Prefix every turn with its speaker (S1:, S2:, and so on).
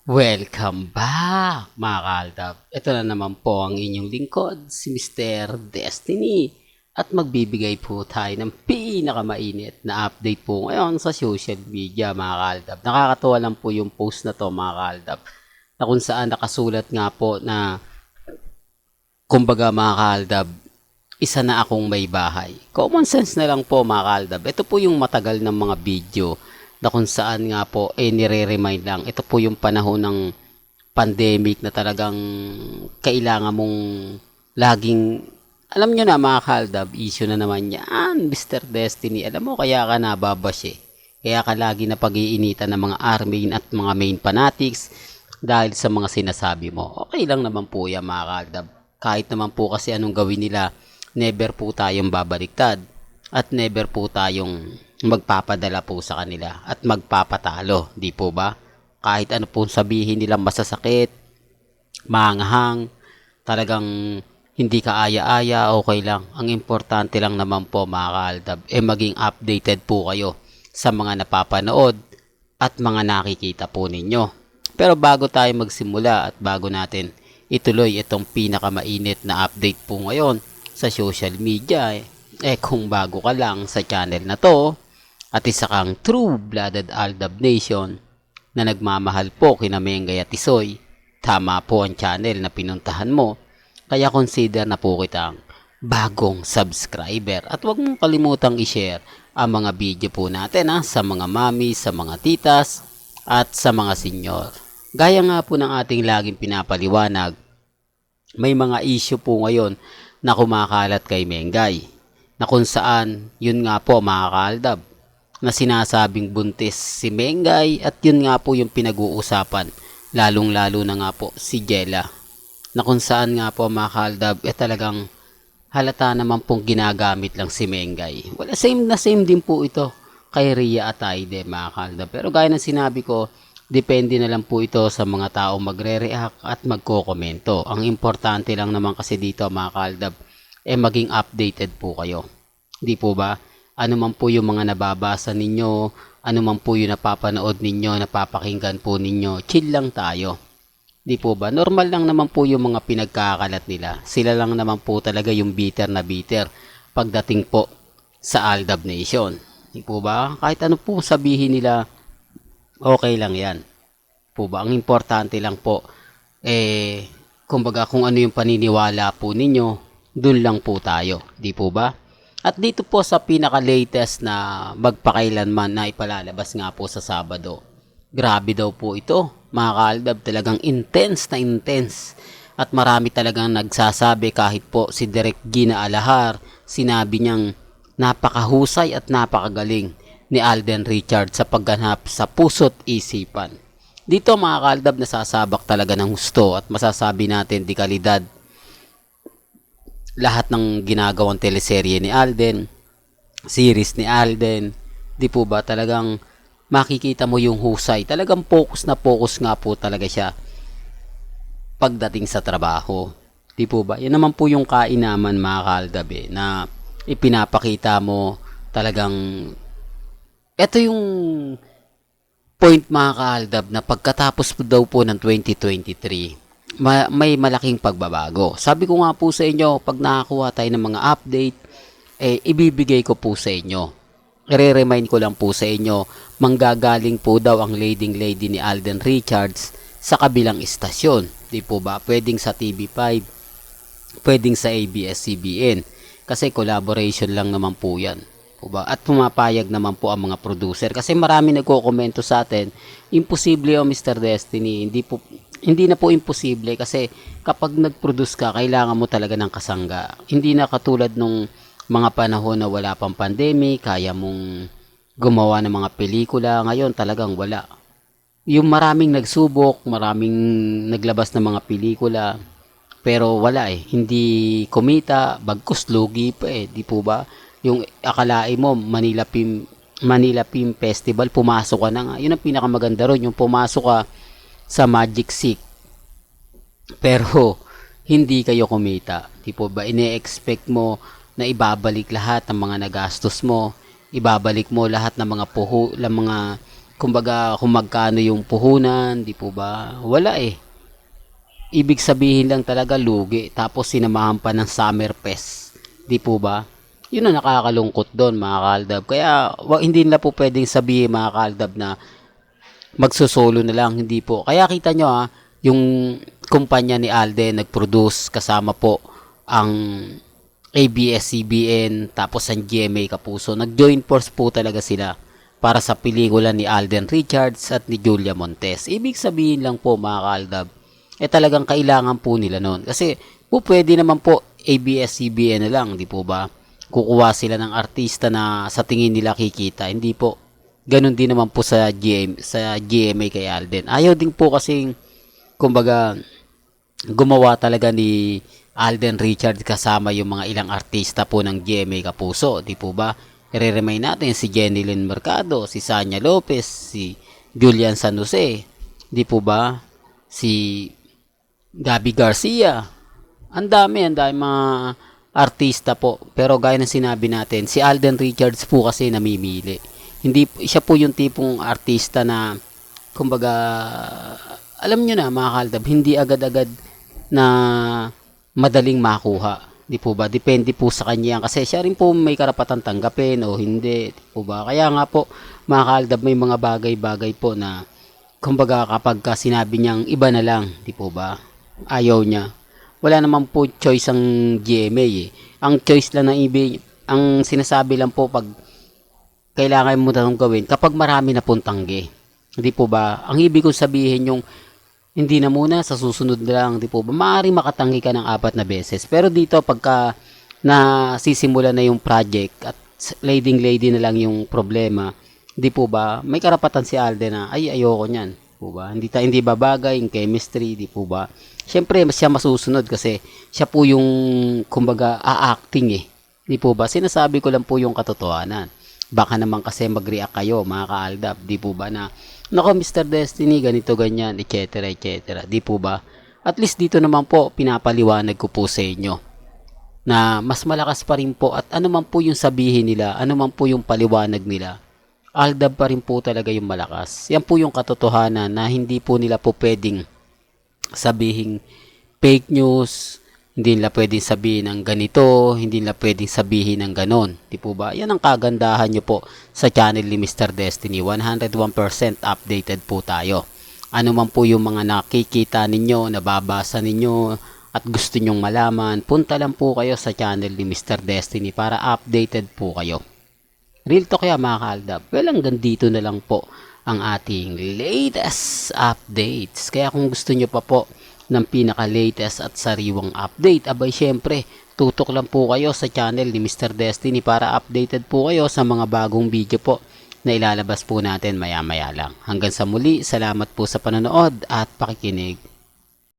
S1: Welcome back mga kaaldab. Ito na naman po ang inyong lingkod, si Mr. Destiny. At magbibigay po tayo ng pinakamainit na update po ngayon sa social media mga kaaldab. Nakakatuwa lang po yung post na to mga kaaldab. Na kung saan nakasulat nga po na kumbaga mga kaaldab, isa na akong may bahay. Common sense na lang po mga kaaldab. Ito po yung matagal ng mga video na kung saan nga po nire-remind lang. Ito po yung panahon ng pandemic na talagang kailangan mong laging, alam nyo na mga kaaldab, issue na naman yan, Mr. Destiny. Alam mo, kaya ka nababash eh. Kaya ka lagi na pag-iinitan ng mga army at mga main fanatics dahil sa mga sinasabi mo. Okay lang naman po yan mga kaaldab. Kahit naman po kasi anong gawin nila, never po tayong babaliktad at never po tayong magpapadala po sa kanila at magpapatalo, di po ba? Kahit ano po sabihin nila masasakit, maanghang, talagang hindi ka aya-aya, okay lang. Ang importante lang naman po mga kaaldab, maging updated po kayo sa mga napapanood at mga nakikita po ninyo. Pero bago tayo magsimula at bago natin ituloy itong pinakamainit na update po ngayon sa social media, kung bago ka lang sa channel na to, at isa kang true-blooded Aldab Nation na nagmamahal po kina Mengay at Tisoy, tama po ang channel na pinuntahan mo, kaya consider na po kitang bagong subscriber. At huwag mong kalimutang i-share ang mga video po natin sa mga mami, sa mga titas, at sa mga senyor. Gaya nga po ng ating laging pinapaliwanag, may mga issue po ngayon na kumakalat kay Mengay, na kung saan, yun nga po mga kaaldab, na sinasabing buntis si Mengay at yun nga po yung pinag-uusapan, lalong-lalo na nga po si Jella, na kung saan nga po mga kaaldab, talagang halata naman pong ginagamit lang si Mengay. Wala, same na same din po ito kay Rhea at Aide mga kaaldab. Pero gaya ng sinabi ko, depende na lang po ito sa mga tao magre-react at magko-komento. Ang importante lang naman kasi dito mga kaaldab, maging updated po kayo. Di po ba? Ano man po yung mga nababasa ninyo, ano man po yung napapanood ninyo, napapakinggan po ninyo, chill lang tayo. Di po ba? Normal lang naman po yung mga pinagkakalat nila. Sila lang naman po talaga yung bitter na bitter pagdating po sa Aldab Nation. Di po ba? Kahit ano po sabihin nila, okay lang yan. Po ba? Ang importante lang po, kumbaga kung ano yung paniniwala po ninyo, dun lang po tayo. Di po ba? At dito po sa pinaka-latest na magpakailanman na ipalalabas nga po sa Sabado. Grabe daw po ito, mga kaaldab, talagang intense na intense. At marami talagang nagsasabi kahit po si Direk Gina Alahar, sinabi niyang napakahusay at napakagaling ni Alden Richard sa pagganap sa puso't isipan. Dito mga kaaldab, nasasabak talaga ng gusto at masasabi natin di kalidad lahat ng ginagawang teleserye ni Alden, series ni Alden, di po ba talagang makikita mo yung husay. Talagang focus na focus nga po talaga siya pagdating sa trabaho. Di po ba? Yan naman po yung kainaman mga kaaldab na ipinapakita mo talagang ito yung point mga kaaldab na pagkatapos po daw po ng 2023 may malaking pagbabago. Sabi ko nga po sa inyo, pag nakakuha tayo ng mga update, ibibigay ko po sa inyo. I-remind ko lang po sa inyo, manggagaling po daw ang leading lady ni Alden Richards sa kabilang istasyon. Di po ba? Pwedeng sa TV5, pwedeng sa ABS-CBN. Kasi collaboration lang naman po yan. Po ba? At pumapayag naman po ang mga producer. Kasi marami nagko-komento sa atin, imposible o Mr. Destiny, hindi na po imposible kasi kapag nag-produce ka, kailangan mo talaga ng kasangga. Hindi na katulad nung mga panahon na wala pang pandemic, kaya mong gumawa ng mga pelikula. Ngayon talagang wala. Yung maraming nagsubok, maraming naglabas ng mga pelikula, pero wala hindi kumita, bagkus lugi pa di po ba? Yung akalain mo, Manila Film Festival, pumasok ka na nga. Yun ang pinakamaganda ron, yung pumasok ka sa Magic Sick pero hindi kayo kumita. Di po ba? Ine-expect mo na ibabalik lahat ng mga nagastos mo, ibabalik mo lahat ng mga kumbaga kung magkano yung puhunan, di po ba? Wala eh. Ibig sabihin lang talaga lugi, tapos sinamahan pa ng summer fest. Di po ba? Yun ang nakakalungkot doon mga kaaldab. Kaya hindi nila po pwedeng sabihin mga kaaldab na magsusolo na lang, hindi po. Kaya kita nyo yung kumpanya ni Alden nag-produce kasama po ang ABS-CBN tapos ang GMA Kapuso. Nag-join force po talaga sila para sa pelikula ni Alden Richards at ni Julia Montes. Ibig sabihin lang po mga kaaldab, talagang kailangan po nila noon. Kasi po pwede naman po ABS-CBN na lang, di po ba? Kukuha sila ng artista na sa tingin nila kikita. Hindi po. Ganon din naman po sa GMA kay Alden. Ayaw din po kasing, kumbaga, gumawa talaga ni Alden Richards kasama yung mga ilang artista po ng GMA Kapuso. Di po ba? I-remind natin si Jenny Lynn Mercado, si Sanya Lopez, si Julian San Jose. Di po ba? Si Gabby Garcia. Ang dami mga artista po. Pero gaya ng sinabi natin, si Alden Richards po kasi namimili. Hindi siya po yung tipong artista na kumbaga alam nyo na mga kaaldab, hindi agad-agad na madaling makuha. Di po ba? Depende po sa kanya kasi siya rin po may karapatan tanggapin o hindi. Di po ba? Kaya nga po mga kaaldab, may mga bagay-bagay po na kumbaga kapag sinabi niyang iba na lang, di po ba? Ayaw niya. Wala naman po choice ang GMA eh. Ang choice lang ng ang sinasabi lang po pag kailangan mo itong gawin kapag marami na pong tanggi. Hindi po ba? Ang ibig kong sabihin yung hindi na muna, sa susunod na lang, di po ba? Maaaring makatanggi ka ng 4 na beses. Pero dito, pagka nasisimula na yung project at lady na lang yung problema, di po ba? May karapatan si Alden na, ayoko niyan. Po ba? Hindi babagay yung chemistry, di po ba? Siyempre, siya masusunod kasi siya po yung, kumbaga, a-acting eh. Di po ba? Sinasabi ko lang po yung katotohanan. Baka naman kasi mag-react kayo mga kaaldab, di po ba na nako Mr. Destiny ganito ganyan etc etc, di po ba? At least dito naman po pinapaliwanag ko po sa inyo na mas malakas pa rin po at ano man po yung sabihin nila, ano man po yung paliwanag nila, Aldab pa rin po talaga yung malakas. Yan po yung katotohanan na hindi po nila po pwedeng sabihin fake news, hindi nila pwedeng sabihin ng ganito, hindi nila pwedeng sabihin ng ganon. Di po ba? Yan ang kagandahan nyo po sa channel ni Mr. Destiny. 101% updated po tayo. Ano man po yung mga nakikita ninyo, nababasa ninyo, at gusto nyong malaman, punta lang po kayo sa channel ni Mr. Destiny para updated po kayo. Real to kaya mga kaaldab. Well, hanggang dito na lang po ang ating latest updates. Kaya kung gusto nyo pa po ng pinaka-latest at sariwang update, abay syempre, tutok lang po kayo sa channel ni Mr. Destiny para updated po kayo sa mga bagong video po na ilalabas po natin maya-maya lang. Hanggang sa muli, salamat po sa panonood at pakikinig.